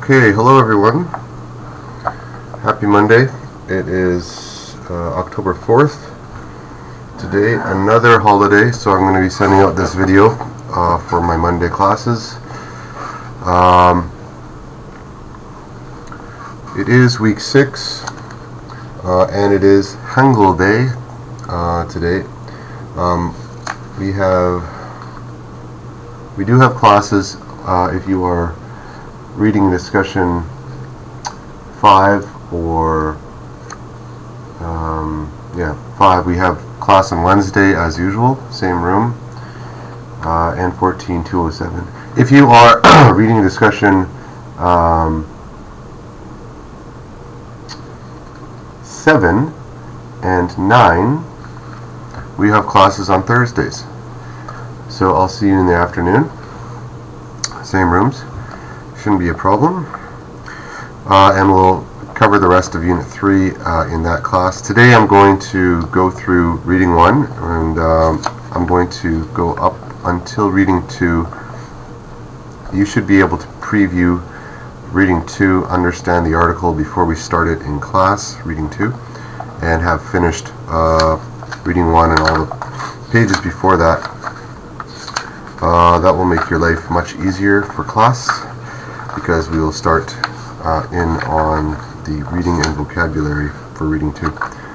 Okay, hello everyone. Happy Monday. It is October 4th. Today, another holiday, so I'm going to be sending out this video for my Monday classes. It is week 6, and it is Hangul Day today. We do have classes if you are reading discussion 5 or 5. We have class on Wednesday as usual, same room, and 14207. If you are reading discussion 7 and 9, we have classes on Thursdays. So I'll see you in the afternoon, same rooms. Shouldn't be a problem, and we'll cover the rest of Unit 3 in that class. Today I'm going to go through Reading 1, and I'm going to go up until Reading 2. You should be able to preview Reading 2, understand the article before we start it in class, Reading 2, and have finished Reading 1 and all the pages before that. That will make your life much easier for class, because we will start in on the reading and vocabulary for Reading 2.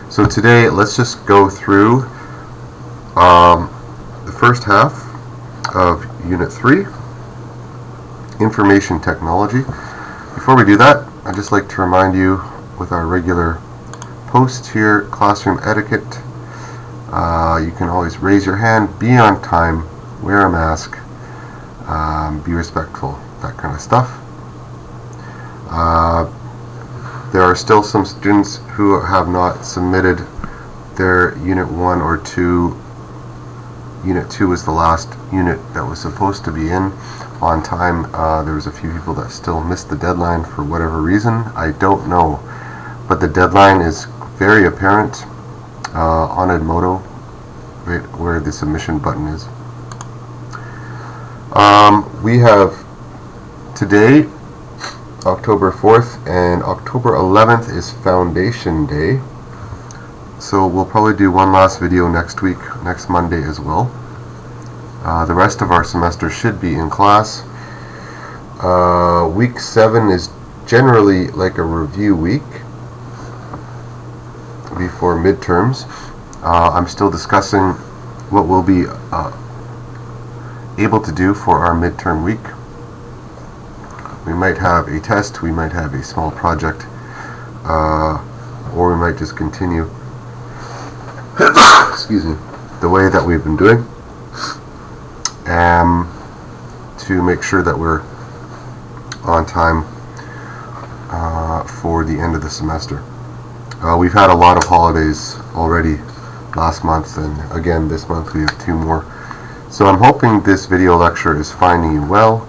So today, let's just go through the first half of Unit 3, Information Technology. Before we do that, I'd just like to remind you with our regular post here, classroom etiquette. You can always raise your hand, be on time, wear a mask, be respectful, that kind of stuff. There are still some students who have not submitted their Unit 1 or 2. Unit 2 is the last unit that was supposed to be in on time. There was a few people that still missed the deadline for whatever reason. I don't know, but the deadline is very apparent on Edmodo, right where the submission button is. We have today October 4th, and October 11th is Foundation Day. So we'll probably do one last video next week, next Monday as well. The rest of our semester should be in class. Week 7 is generally like a review week before midterms. I'm still discussing what we'll be able to do for our midterm week. We might have a test, we might have a small project, or we might just continue excuse me, the way that we've been doing, to make sure that we're on time for the end of the semester. We've had a lot of holidays already last month, and again this month we have 2 more. So I'm hoping this video lecture is finding you well.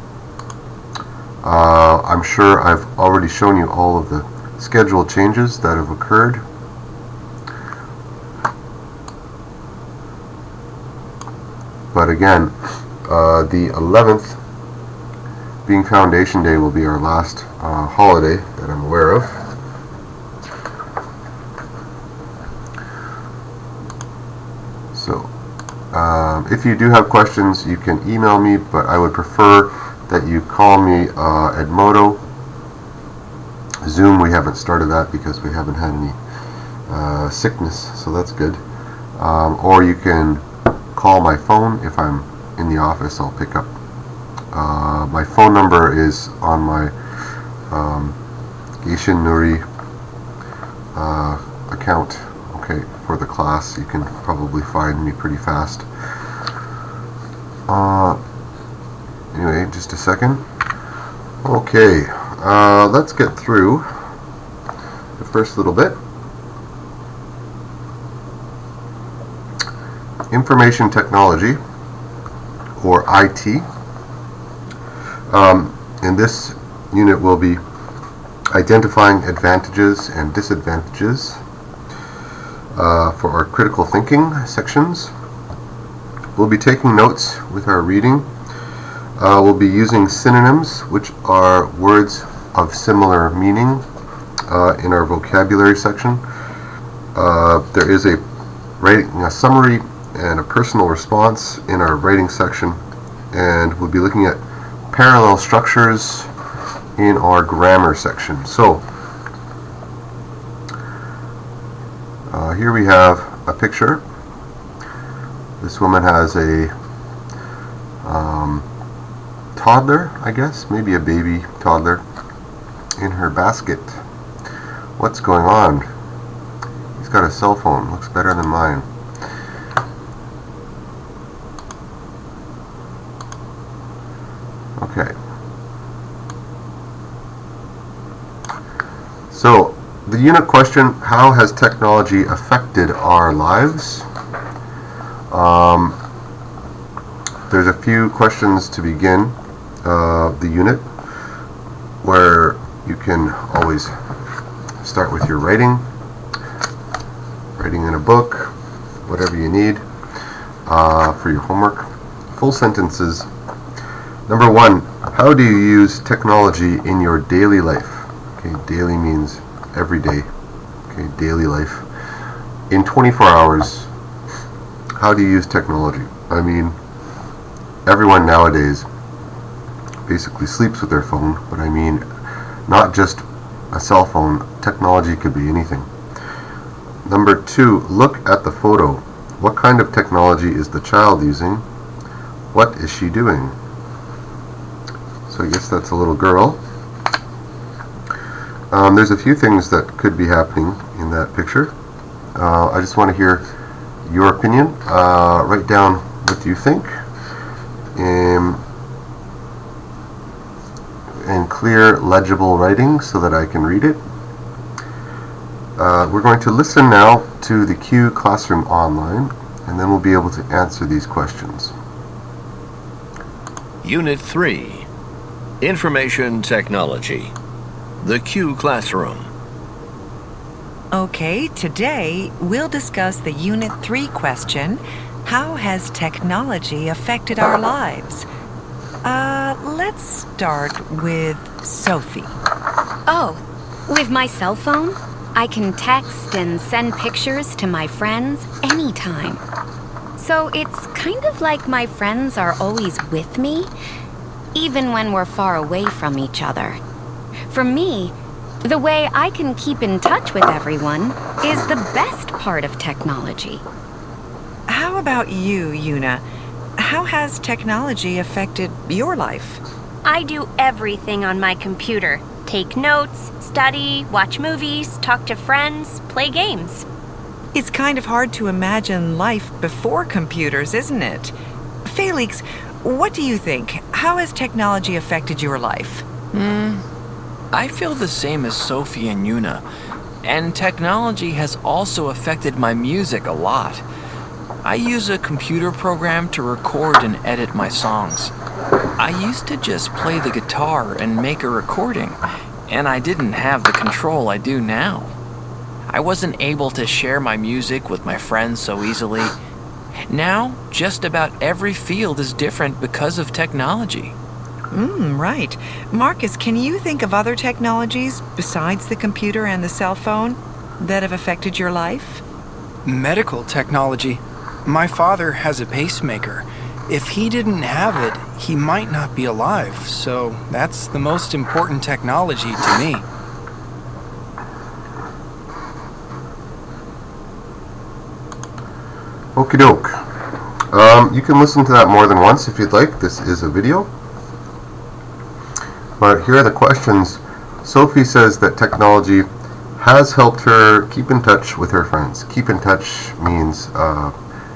I'm sure I've already shown you all of the schedule changes that have occurred. But again, the 11th, being Foundation Day, will be our last holiday that I'm aware of. So, if you do have questions, you can email me, but I would prefer that you call me at Moto. Zoom, we haven't started that because we haven't had any sickness, so that's good. Or you can call my phone. If I'm in the office, I'll pick up. My phone number is on my Geishin Nuri account. Okay, for the class, you can probably find me pretty fast. Anyway, just a second. Okay, let's get through the first little bit. Information technology, or IT. In this unit, we'll be identifying advantages and disadvantages for our critical thinking sections. We'll be taking notes with our reading. We'll be using synonyms, which are words of similar meaning in our vocabulary section. There is a summary and a personal response in our writing section, and we'll be looking at parallel structures in our grammar section. So here we have a picture. This woman has a toddler, I guess, maybe a baby toddler, in her basket. What's going on? He's got a cell phone. Looks better than mine. Okay. So, the unit question, how has technology affected our lives? There's a few questions to begin the unit, where you can always start with your writing in a book, whatever you need for your homework. Full sentences. Number 1, how do you use technology in your daily life? Okay, daily means every day. Okay, daily life. In 24 hours, how do you use technology? I mean, everyone nowadays basically sleeps with their phone, but I mean not just a cell phone. Technology could be anything. Number 2, look at the photo. What kind of technology is the child using? What is she doing? So I guess that's a little girl. There's a few things that could be happening in that picture. I just want to hear your opinion. Write down what you think in clear, legible writing so that I can read it. We're going to listen now to the Q Classroom online, and then we'll be able to answer these questions. Unit 3, Information Technology, the Q Classroom. Okay, today we'll discuss the Unit 3 question, how has technology affected our lives? Let's start with Sophie. Oh, with my cell phone, I can text and send pictures to my friends anytime. So it's kind of like my friends are always with me, even when we're far away from each other. For me, the way I can keep in touch with everyone is the best part of technology. How about you, Una? How has technology affected your life? I do everything on my computer. Take notes, study, watch movies, talk to friends, play games. It's kind of hard to imagine life before computers, isn't it? Felix, what do you think? How has technology affected your life? I feel the same as Sophie and Una, and technology has also affected my music a lot. I use a computer program to record and edit my songs. I used to just play the guitar and make a recording, and I didn't have the control I do now. I wasn't able to share my music with my friends so easily. Now, just about every field is different because of technology. Right. Marcus, can you think of other technologies besides the computer and the cell phone that have affected your life? Medical technology. My father has a pacemaker. If he didn't have it, he might not be alive, so that's the most important technology to me. Okie doke. You can listen to that more than once if you'd like. This is a video. But here are the questions. Sophie says that technology has helped her keep in touch with her friends. Keep in touch means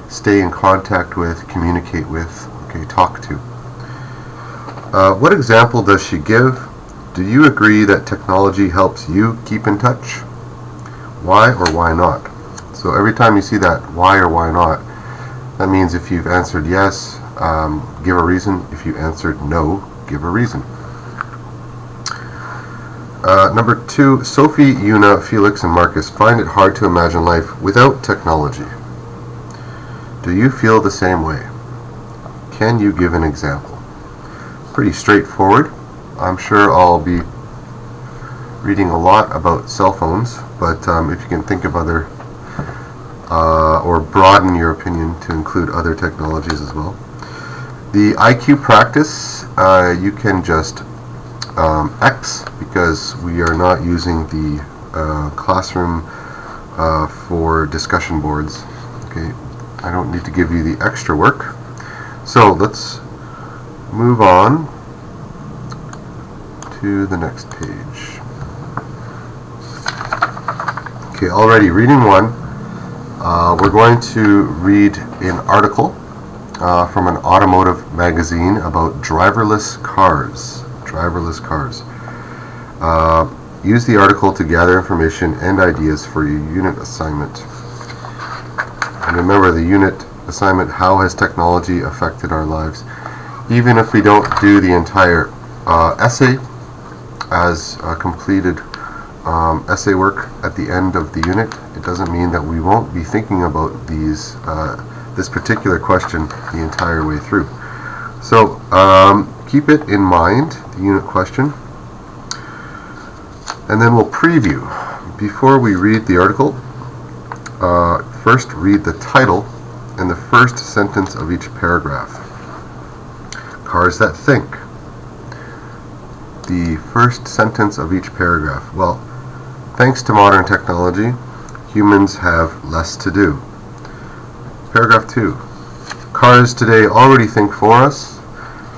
stay in contact with, communicate with, okay, talk to. What example does she give? Do you agree that technology helps you keep in touch? Why or why not? So every time you see that why or why not, that means if you've answered yes, give a reason. If you answered no, give a reason. Number 2, Sophie, Una, Felix, and Marcus find it hard to imagine life without technology. Do you feel the same way? Can you give an example? Pretty straightforward. I'm sure I'll be reading a lot about cell phones, but if you can think of other, or broaden your opinion to include other technologies as well. The IQ practice, you can just X, because we are not using the classroom for discussion boards. Okay, I don't need to give you the extra work. So let's move on to the next page. Okay, already reading 1. We're going to read an article from an automotive magazine about driverless cars. Driverless cars. Use the article to gather information and ideas for your unit assignment. And remember the unit assignment, how has technology affected our lives? Even if we don't do the entire essay as completed essay work at the end of the unit, it doesn't mean that we won't be thinking about this particular question the entire way through. So keep it in mind, the unit question, and then we'll preview. Before we read the article, first read the title and the first sentence of each paragraph. Cars that think. The first sentence of each paragraph. Well, thanks to modern technology, humans have less to do. Paragraph 2. Cars today already think for us.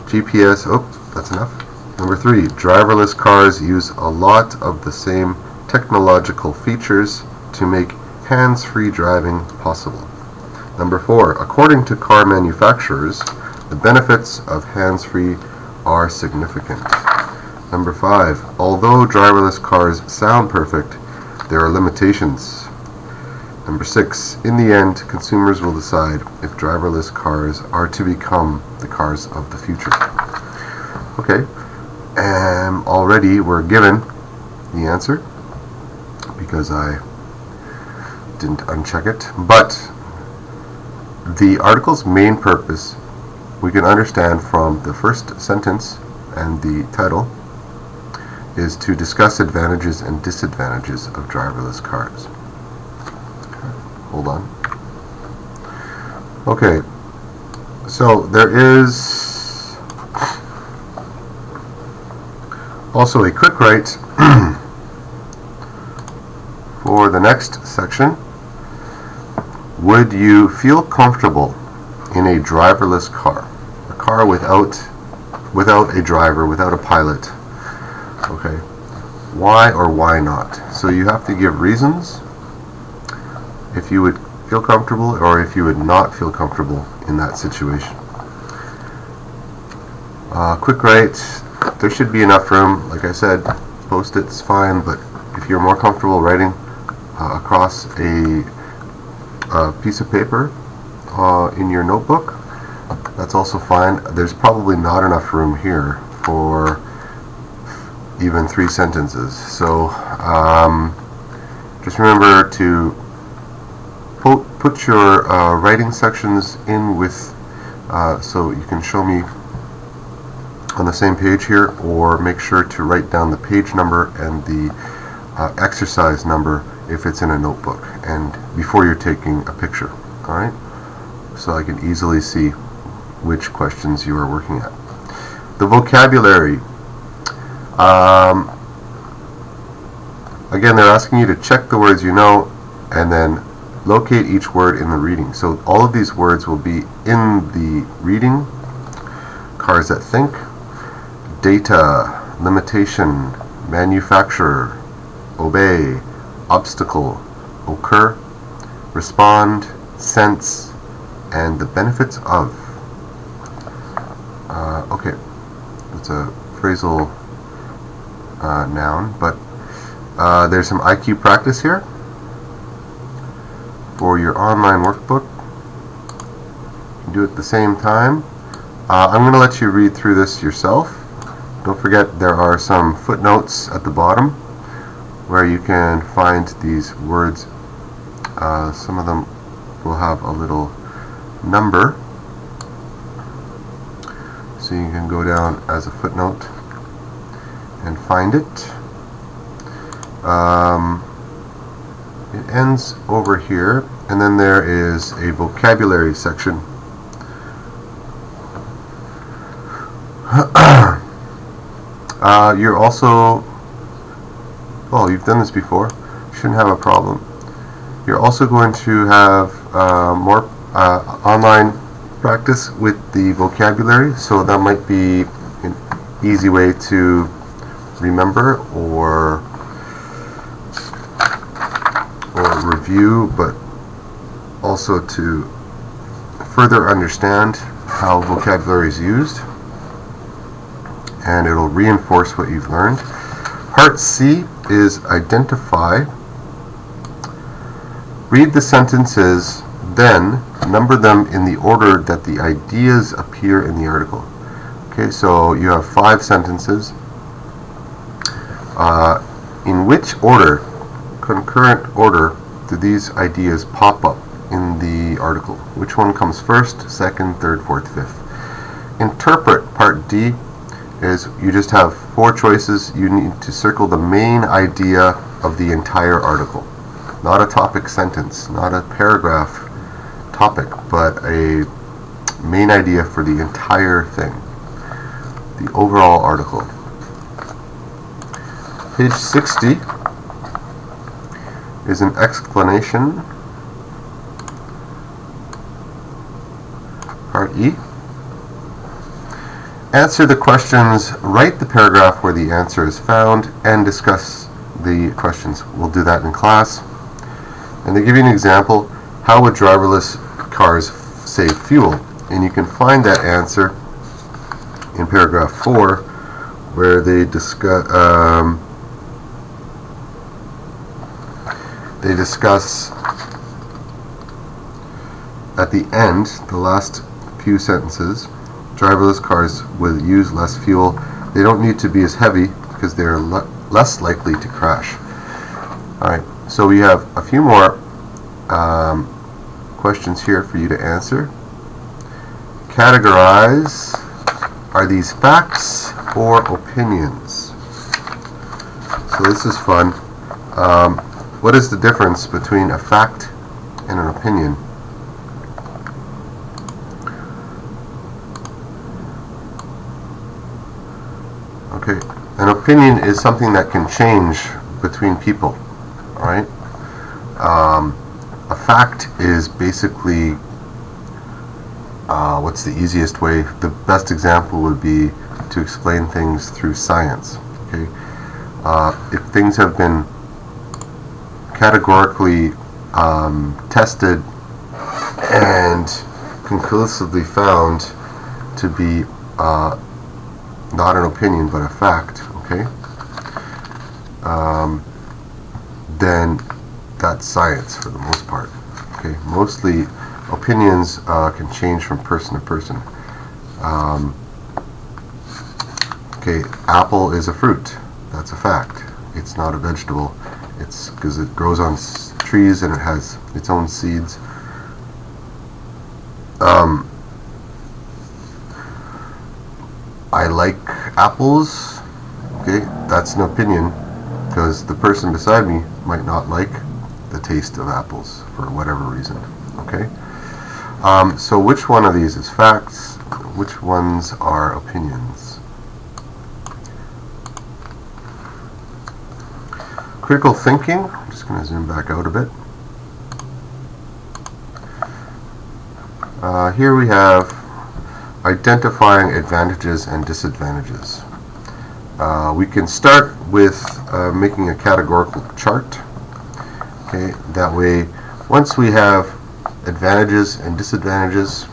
GPS, that's enough. Number 3, driverless cars use a lot of the same technological features to make hands-free driving possible. Number 4, according to car manufacturers, the benefits of hands-free are significant. Number 5, although driverless cars sound perfect, there are limitations. Number 6, in the end, consumers will decide if driverless cars are to become the cars of the future. Okay, and already we're given the answer because I didn't uncheck it, but the article's main purpose we can understand from the first sentence and the title is to discuss advantages and disadvantages of driverless cars. Hold on. Okay, so there is also a quick write for the next section. Would you feel comfortable in a driverless car? A car without a driver, without a pilot. Okay. Why or why not? So you have to give reasons if you would feel comfortable or if you would not feel comfortable in that situation. Quick write. There should be enough room. Like I said, Post-its fine, but if you're more comfortable writing across a piece of paper in your notebook, that's also fine. There's probably not enough room here for even 3 sentences. So just remember to put your writing sections in with, so you can show me on the same page here, or make sure to write down the page number and the exercise number if it's in a notebook, and before you're taking a picture. Alright? So I can easily see which questions you are working at. The vocabulary. Again, they're asking you to check the words you know and then locate each word in the reading. So all of these words will be in the reading. Cars that think, data, limitation, manufacturer, obey, obstacle, occur, respond, sense, and the benefits of. Okay, it's a phrasal noun, but there's some IQ practice here for your online workbook. You can do it at the same time. I'm going to let you read through this yourself. Don't forget there are some footnotes at the bottom where you can find these words. Some of them will have a little number, so you can go down as a footnote and find it. It ends over here, and then there is a vocabulary section. You're also, well, you've done this before, shouldn't have a problem. You're also going to have more online practice with the vocabulary, so that might be an easy way to remember or review, but also to further understand how vocabulary is used, and it'll reinforce what you've learned. Part C is identify. Read the sentences, then number them in the order that the ideas appear in the article. Okay, so you have 5 sentences. In which order, concurrent order, do these ideas pop up in the article? Which one comes first, second, third, fourth, fifth? Interpret, part D, is you just have 4 choices. You need to circle the main idea of the entire article. Not a topic sentence, not a paragraph topic, but a main idea for the entire thing, the overall article. Page 60 is an explanation. Part E. Answer the questions, write the paragraph where the answer is found, and discuss the questions. We'll do that in class. And they give you an example. How would driverless cars save fuel? And you can find that answer in paragraph 4, where they discuss at the end, the last few sentences, driverless cars will use less fuel. They don't need to be as heavy because they're less likely to crash. Alright, so we have a few more questions here for you to answer. Categorize. Are these facts or opinions? So this is fun. What is the difference between a fact and an opinion? Okay, an opinion is something that can change between people. Alright? A fact is basically, what's the easiest way? The best example would be to explain things through science. Okay? If things have been categorically tested and conclusively found to be not an opinion but a fact, okay, then that's science for the most part. Okay, mostly opinions can change from person to person. Okay, apple is a fruit. That's a fact. It's not a vegetable. It's because it grows on trees and it has its own seeds. I like apples. Okay, that's an opinion because the person beside me might not like the taste of apples for whatever reason. Okay, so which one of these is facts? Which ones are opinions? Critical thinking. I'm just going to zoom back out a bit. Here we have identifying advantages and disadvantages. We can start with making a categorical chart. Okay, that way, once we have advantages and disadvantages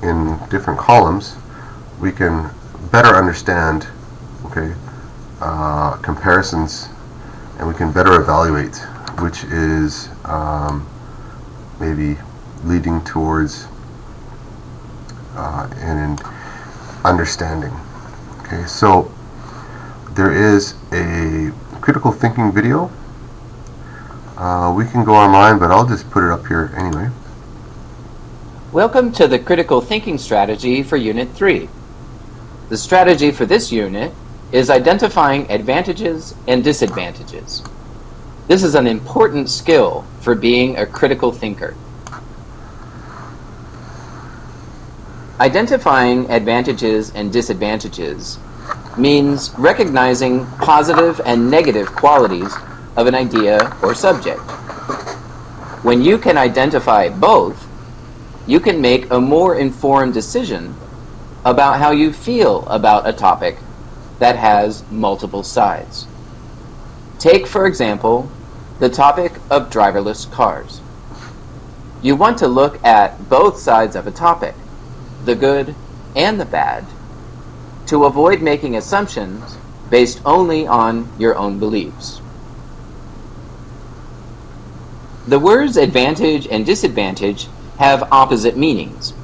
in different columns, we can better understand, okay, comparisons, and we can better evaluate which is maybe leading towards an understanding. Okay, so there is a critical thinking video. We can go online, but I'll just put it up here anyway. Welcome to the Critical Thinking Strategy for Unit 3. The strategy for this unit is identifying advantages and disadvantages. This is an important skill for being a critical thinker. Identifying advantages and disadvantages means recognizing positive and negative qualities of an idea or subject. When you can identify both, you can make a more informed decision about how you feel about a topic that has multiple sides. Take, for example, the topic of driverless cars. You want to look at both sides of a topic, the good and the bad, to avoid making assumptions based only on your own beliefs. The words advantage and disadvantage have opposite meanings.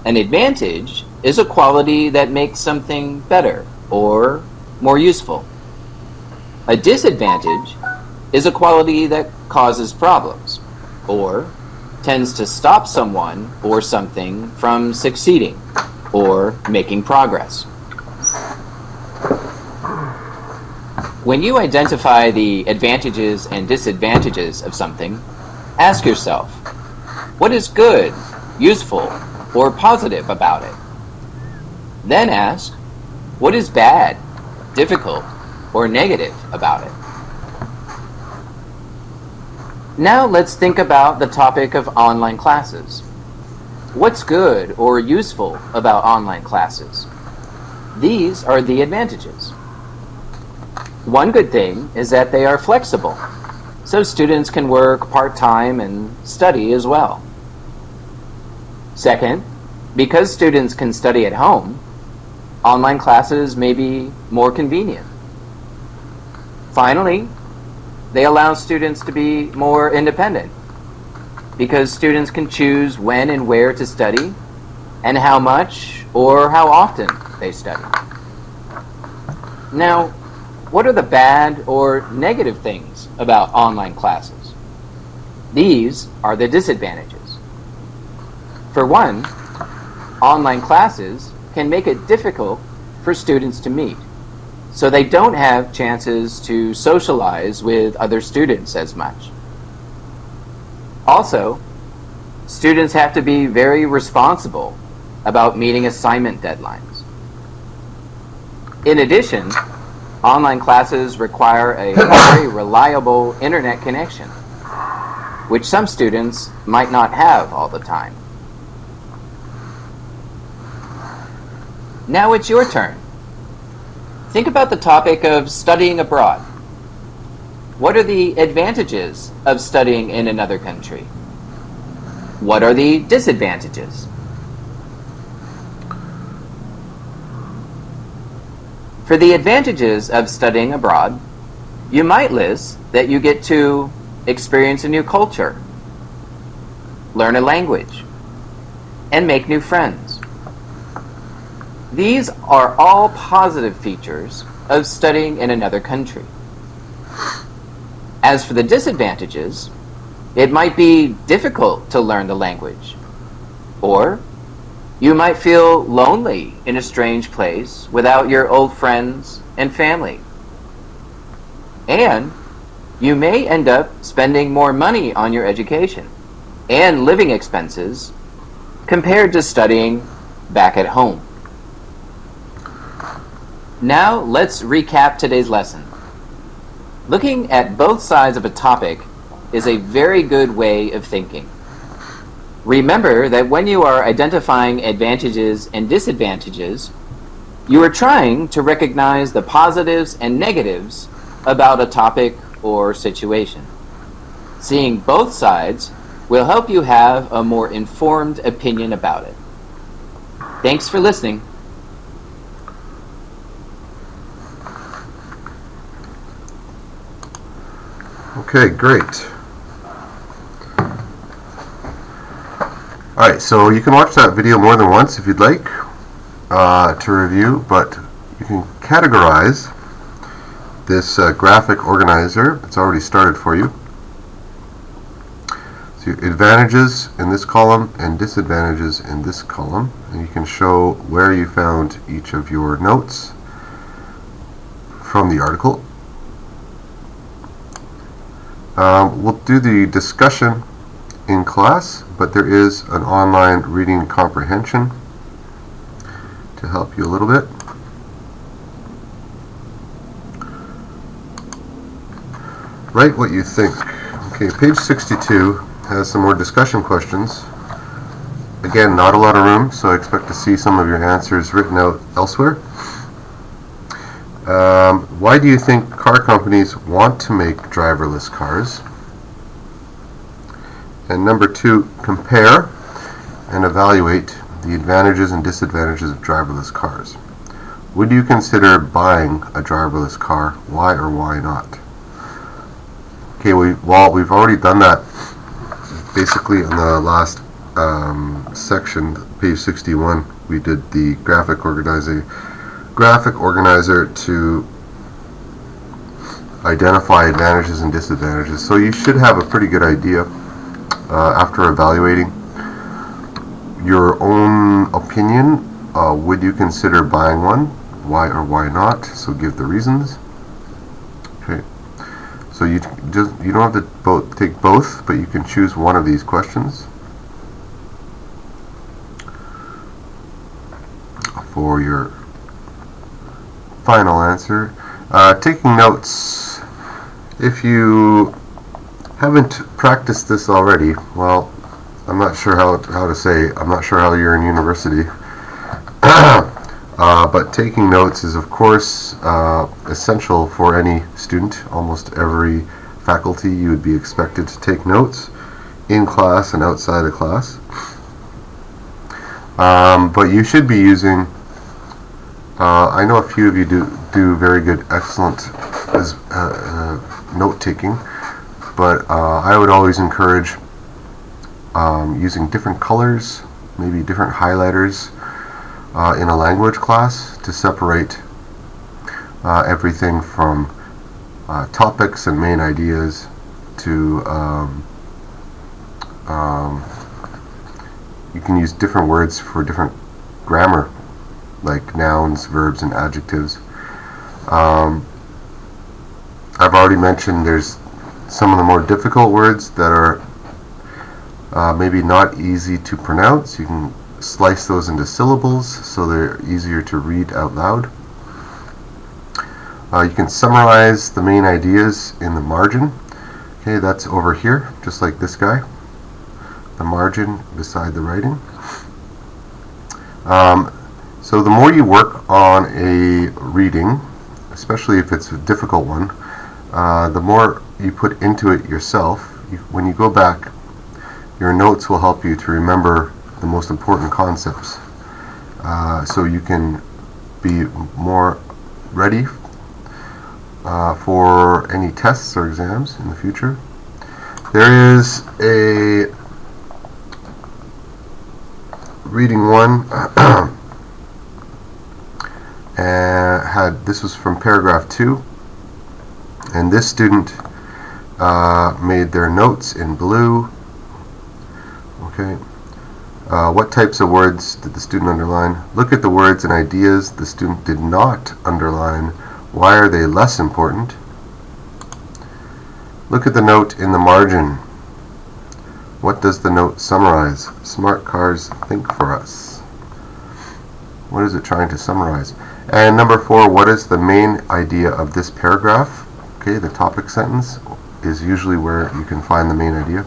An advantage is a quality that makes something better or more useful. A disadvantage is a quality that causes problems or tends to stop someone or something from succeeding or making progress. When you identify the advantages and disadvantages of something, ask yourself, what is good, useful, or positive about it? Then ask, what is bad, difficult, or negative about it? Now let's think about the topic of online classes. What's good or useful about online classes? These are the advantages. One good thing is that they are flexible, so students can work part-time and study as well. Second, because students can study at home, online classes may be more convenient. Finally, they allow students to be more independent, because students can choose when and where to study and how much or how often they study. Now, what are the bad or negative things about online classes? These are the disadvantages. For one, online classes can make it difficult for students to meet, so they don't have chances to socialize with other students as much. Also, students have to be very responsible about meeting assignment deadlines. In addition, online classes require a very reliable internet connection, which some students might not have all the time. Now it's your turn. Think about the topic of studying abroad. What are the advantages of studying in another country? What are the disadvantages? For the advantages of studying abroad, you might list that you get to experience a new culture, learn a language, and make new friends. These are all positive features of studying in another country. As for the disadvantages, it might be difficult to learn the language, or you might feel lonely in a strange place without your old friends and family. And you may end up spending more money on your education and living expenses compared to studying back at home. Now let's recap today's lesson. Looking at both sides of a topic is a very good way of thinking. Remember that when you are identifying advantages and disadvantages, you are trying to recognize the positives and negatives about a topic or situation. Seeing both sides will help you have a more informed opinion about it. Thanks for listening. Okay, great. Alright, so you can watch that video more than once if you'd like to review, but you can categorize this graphic organizer. It's already started for you. So advantages in this column and disadvantages in this column, and you can show where you found each of your notes from the article. We'll do the discussion in class, but there is an online reading comprehension to help you a little bit. Write what you think. Okay, page 62 has some more discussion questions. Again, not a lot of room, so I expect to see some of your answers written out elsewhere. Why do you think car companies want to make driverless cars? And number 2, compare and evaluate the advantages and disadvantages of driverless cars. Would you consider buying a driverless car? Why or why not? Okay, we've already done that basically in the last section, page 61. We did the graphic organizer to identify advantages and disadvantages. So you should have a pretty good idea after evaluating your own opinion. Would you consider buying one? Why or why not? So give the reasons. Okay. So you don't have to take both, but you can choose one of these questions for your final answer. Taking notes. If you haven't practiced this already, well, I'm not sure how to say. I'm not sure how you're in university. But taking notes is, of course, essential for any student. Almost every faculty, you would be expected to take notes in class and outside of class. But you should be using, I know a few of you do very good, excellent note-taking, but I would always encourage using different colors, maybe different highlighters, in a language class to separate everything from topics and main ideas to you can use different words for different grammar, like nouns, verbs, and adjectives. I've already mentioned there's some of the more difficult words that are maybe not easy to pronounce. You can slice those into syllables so they're easier to read out loud. You can summarize the main ideas in the margin. Okay, that's over here, just like this guy. The margin beside the writing. So the more you work on a reading, especially if it's a difficult one, the more you put into it yourself. When you go back, your notes will help you to remember the most important concepts, so you can be more ready for any tests or exams in the future. There is a reading one, this was from paragraph 2, and this student made their notes in blue. Okay. What types of words did the student underline? Look at the words and ideas the student did not underline. Why are they less important? Look at the note in the margin. What does the note summarize? Smart cars think for us. What is it trying to summarize? And number 4, what is the main idea of this paragraph? Okay, the topic sentence is usually where you can find the main idea.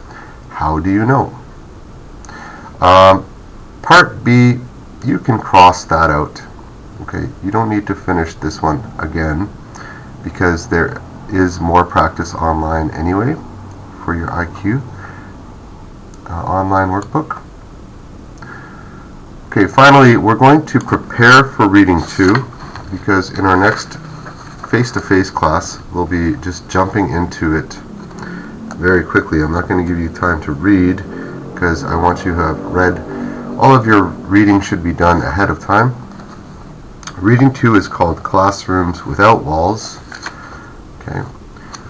How do you know? Part B, you can cross that out. Okay, you don't need to finish this one again because there is more practice online anyway for your IQ online workbook. Okay, finally, we're going to prepare for reading 2 because in our next face-to-face class, we'll be just jumping into it very quickly. I'm not going to give you time to read because I want you to have read. All of your reading should be done ahead of time. Reading 2 is called Classrooms Without Walls. Okay,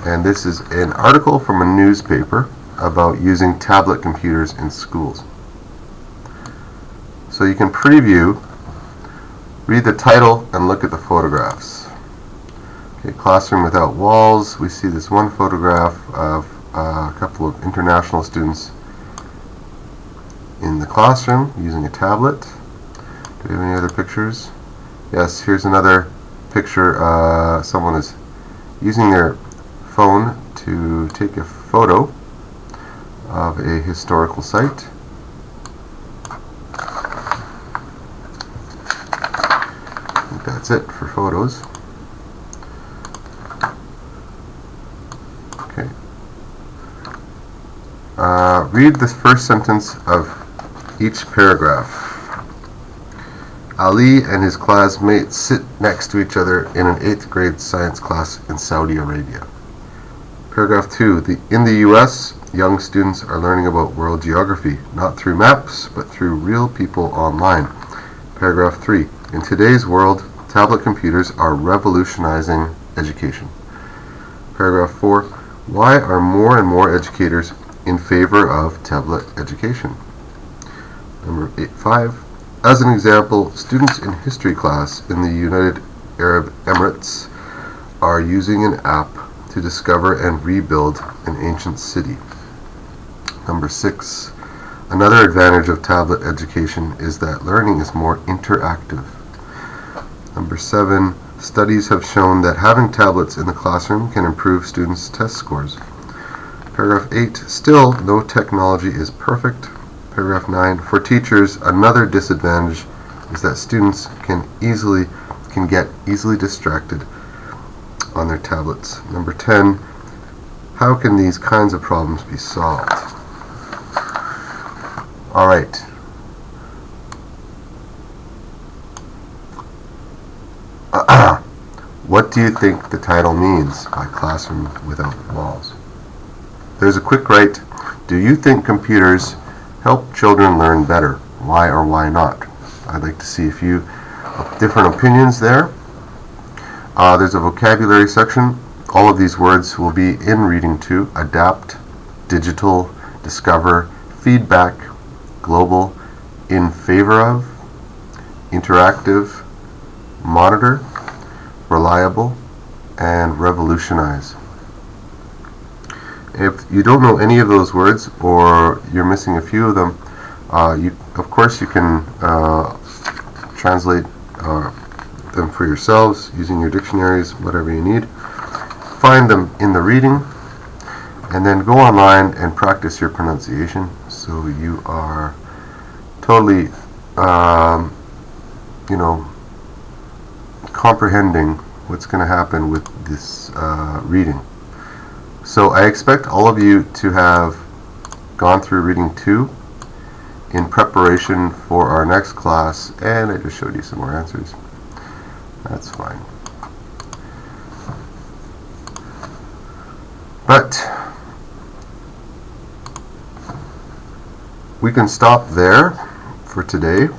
and this is an article from a newspaper about using tablet computers in schools. So you can preview, read the title, and look at the photographs. Okay, classroom without walls. We see this one photograph of a couple of international students in the classroom using a tablet. Do we have any other pictures? Yes, here's another picture. Someone is using their phone to take a photo of a historical site. I think that's it for photos. Okay. Read the first sentence of each paragraph. Ali and his classmates sit next to each other in an 8th grade science class in Saudi Arabia. Paragraph 2. In the U.S., young students are learning about world geography, not through maps, but through real people online. Paragraph 3. In today's world, tablet computers are revolutionizing education. Paragraph 4. Why are more and more educators in favor of tablet education? Number 5. As an example, students in history class in the United Arab Emirates are using an app to discover and rebuild an ancient city. Number 6. Another advantage of tablet education is that learning is more interactive. Number 7. Studies have shown that having tablets in the classroom can improve students' test scores. Paragraph 8. Still, no technology is perfect. Paragraph 9. For teachers, another disadvantage is that students can get easily distracted on their tablets. Number 10. How can these kinds of problems be solved? All right. What do you think the title means by Classroom Without Walls? There's a quick right. Do you think computers help children learn better? Why or why not? I'd like to see a few different opinions there. There's a vocabulary section. All of these words will be in reading 2. Adapt, digital, discover, feedback, global, in favor of, interactive, monitor, reliable, and revolutionize. If you don't know any of those words, or you're missing a few of them, of course you can translate them for yourselves using your dictionaries, whatever you need. Find them in the reading, and then go online and practice your pronunciation so you are totally, comprehending what's going to happen with this reading. So I expect all of you to have gone through reading 2 in preparation for our next class, and I just showed you some more answers. That's fine. But we can stop there for today.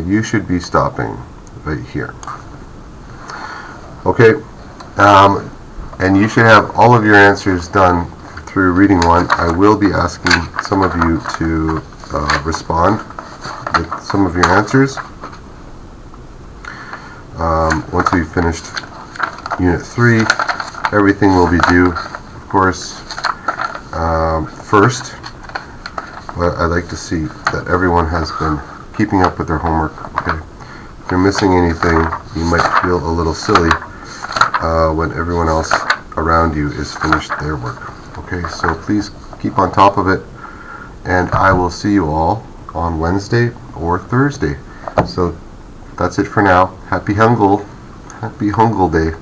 You should be stopping right here. Okay, and you should have all of your answers done through reading 1. I will be asking some of you to respond with some of your answers once we've finished Unit 3. Everything will be due, of course, first. But I'd like to see that everyone has been keeping up with their homework. Okay. If you're missing anything, you might feel a little silly when everyone else around you is finished their work. Okay, so please keep on top of it, and I will see you all on Wednesday or Thursday. So that's it for now. Happy Hungul Day.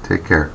Take care.